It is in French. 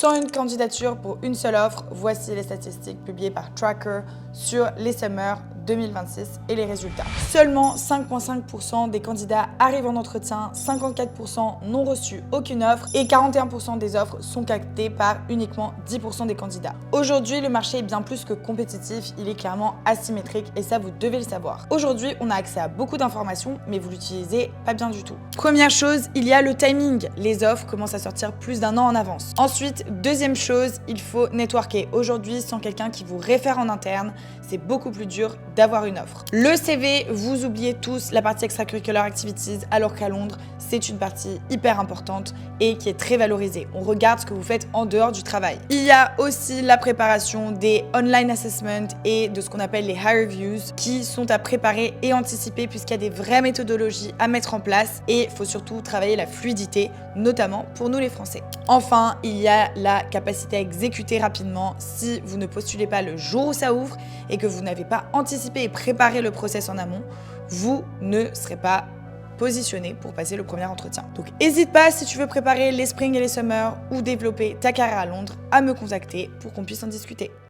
101 candidatures pour une seule offre. Voici les statistiques publiées par Tracker sur les Summers 2026 et les résultats. Seulement 5,5% des candidats arrivent en entretien, 54% n'ont reçu aucune offre et 41% des offres sont captées par uniquement 10% des candidats. Aujourd'hui, le marché est bien plus que compétitif, il est clairement asymétrique et ça vous devez le savoir. Aujourd'hui, on a accès à beaucoup d'informations mais vous l'utilisez pas bien du tout. Première chose, il y a le timing. Les offres commencent à sortir plus d'1 an en avance. Ensuite, deuxième chose, il faut networker. Aujourd'hui, sans quelqu'un qui vous réfère en interne, c'est beaucoup plus dur d'avoir une offre. Le CV, vous oubliez tous la partie extracurricular activities, alors qu'à Londres, c'est une partie hyper importante et qui est très valorisée. On regarde ce que vous faites en dehors du travail. Il y a aussi la préparation des online assessments et de ce qu'on appelle les high reviews qui sont à préparer et anticiper puisqu'il y a des vraies méthodologies à mettre en place et il faut surtout travailler la fluidité, notamment pour nous les Français. Enfin, il y a la capacité à exécuter rapidement si vous ne postulez pas le jour où ça ouvre et que vous n'avez pas anticipé et préparé le process en amont, vous ne serez pas positionné pour passer le premier entretien. Donc n'hésite pas si tu veux préparer les Spring et les Summers ou développer ta carrière à Londres à me contacter pour qu'on puisse en discuter.